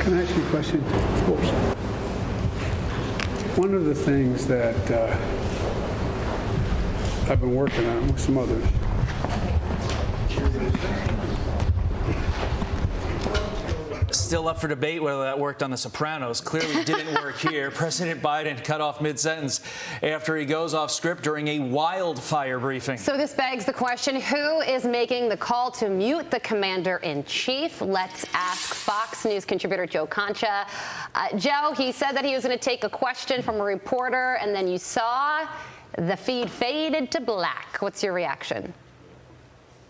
Can I ask you a question? Of course. One of the things that I've been working on with some others. Still up for debate whether that worked on The Sopranos. Clearly didn't work here. President Biden cut off mid-sentence after he goes off script during a wildfire briefing. So this begs the question, who is making the call to mute the commander-in-chief? Let's ask Fox News contributor Joe Concha. Joe, he said that he was going to take a question from a reporter, and then you saw the feed faded to black. What's your reaction?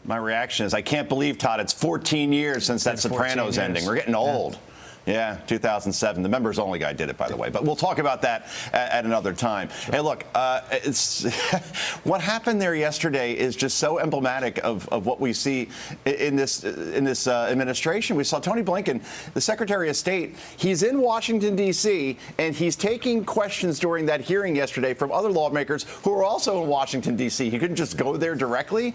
My reaction is I can't believe, Todd, it's 14 years since that Sopranos ending. We're getting old. Yeah, 2007. The members only guy did it, by the way. But we'll talk about that at another time. Hey, look, what happened there yesterday is just so emblematic of what we see in this administration. We saw Tony Blinken, the Secretary of State. He's in Washington, D.C., and he's taking questions during that hearing yesterday from other lawmakers who are also in Washington, D.C. He couldn't just go there directly.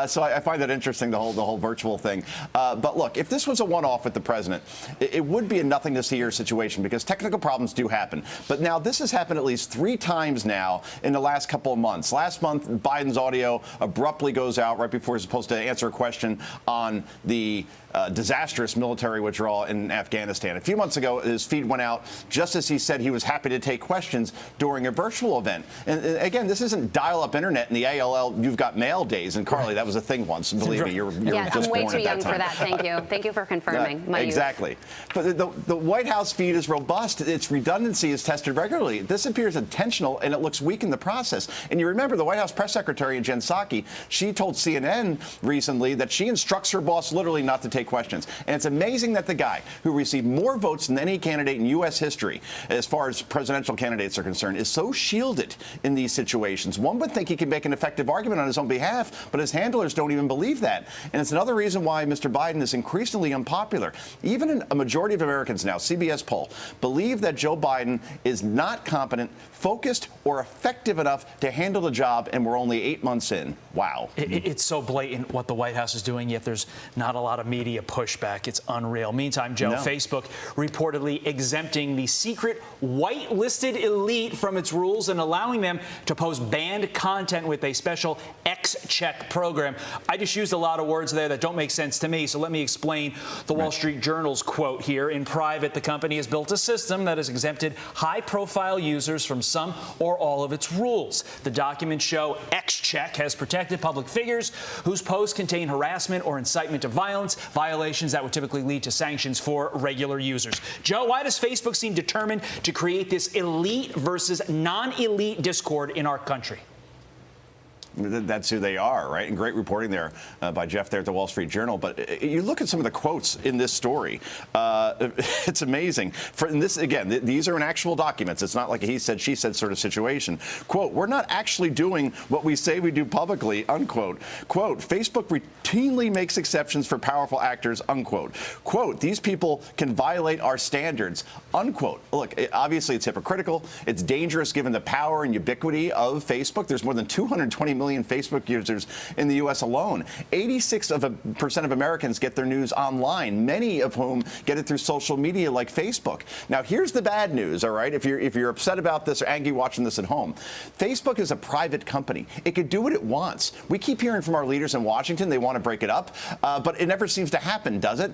So I find that interesting, the whole virtual thing. But look, if this was a one-off with the president, it would be a nothing to see here situation because technical problems do happen. But now this has happened at least 3 times now in the last couple of months. Last month, Biden's audio abruptly goes out right before he's supposed to answer a question on the disastrous military withdrawal in Afghanistan. A few months ago, his feed went out just as he said he was happy to take questions during a virtual event. And again, this isn't dial-up internet in the AOL You've Got Mail days. And Carly, that was a thing once. Believe me, you were just born at that time. I'm way too young for that. Thank you. Thank you for confirming my youth. Exactly. But the White House feed is robust. Its redundancy is tested regularly. This appears intentional, and it looks weak in the process. And you remember the White House press secretary, Jen Psaki, she told CNN recently that she instructs her boss literally not to take questions. And it's amazing that the guy who received more votes than any candidate in U.S. history, as far as presidential candidates are concerned, is so shielded in these situations. One would think he could make an effective argument on his own behalf, but his handlers don't even believe that. And it's another reason why Mr. Biden is increasingly unpopular. Even a majority of Americans now, CBS poll, believe that Joe Biden is not competent, focused, or effective enough to handle the job, and we're only 8 months in. Wow. It's so blatant what the White House is doing, yet there's not a lot of media pushback. It's unreal. Meantime, Joe, Facebook reportedly exempting the secret white-listed elite from its rules and allowing them to post banned content with a special X-check program. I just used a lot of words there that don't make sense to me, so let me explain the Wall Street Journal's quote here. In private, the company has built a system that has exempted high-profile users from some or all of its rules. The documents show X-check has protected public figures whose posts contain harassment or incitement to violence, violations that would typically lead to sanctions for regular users. Joe, why does Facebook seem determined to create this elite versus non-elite discord in our country? That's who they are, right? And great reporting there by Jeff there at the Wall Street Journal. But you look at some of the quotes in this story. It's amazing. These are in actual documents. It's not like a he said, she said sort of situation. Quote, we're not actually doing what we say we do publicly, unquote. Quote, Facebook routinely makes exceptions for powerful actors, unquote. Quote, these people can violate our standards, unquote. Look, obviously it's hypocritical. It's dangerous given the power and ubiquity of Facebook. There's more than 220 million Facebook users in the U.S. alone. 86% of Americans get their news online, many of whom get it through social media like Facebook. Now, here's the bad news, all right? If you're upset about this or angry watching this at home, Facebook is a private company. It could do what it wants. We keep hearing from our leaders in Washington they want to break it up, but it never seems to happen, does it?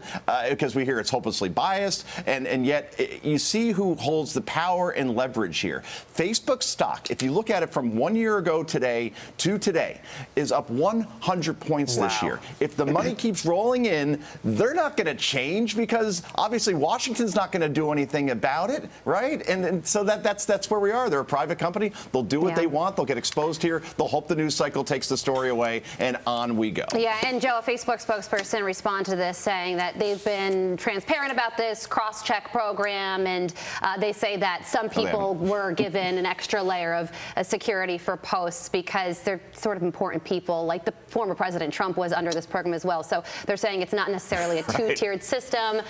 Because we hear it's hopelessly biased, and yet you see who holds the power and leverage here. Facebook stock, if you look at it from 1 year ago today to today, is up 100 points this year. If the money keeps rolling in, they're not going to change because obviously Washington's not going to do anything about it, right? And so that's where we are. They're a private company. They'll do what they want. They'll get exposed here. They'll hope the news cycle takes the story away, and on we go. Yeah, and Joe, a Facebook spokesperson responded to this saying that they've been transparent about this cross-check program, and they say that some people were given an extra layer of security for posts because they're sort of important people, like the former President Trump was under this program as well. So they're saying it's not necessarily a two-tiered system,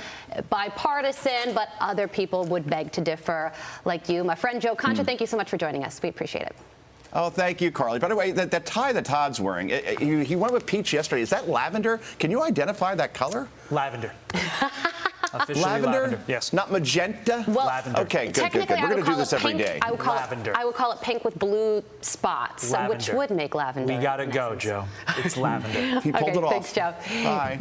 bipartisan, but other people would beg to differ, like you. My friend Joe Concha, thank you so much for joining us. We appreciate it. Oh, thank you, Carly. By the way, that tie that Todd's wearing, he went with peach yesterday. Is that lavender? Can you identify that color? Lavender. Officially Lavender? Yes. Not magenta? Well, Lavender. Okay, good. technically, We're I going would to do call this it every pink. day. Lavender. I would call it pink with blue spots, which Lavender. would make lavender. We got to in go, essence. Joe. It's lavender. He pulled Okay, it off. thanks, Joe. Bye.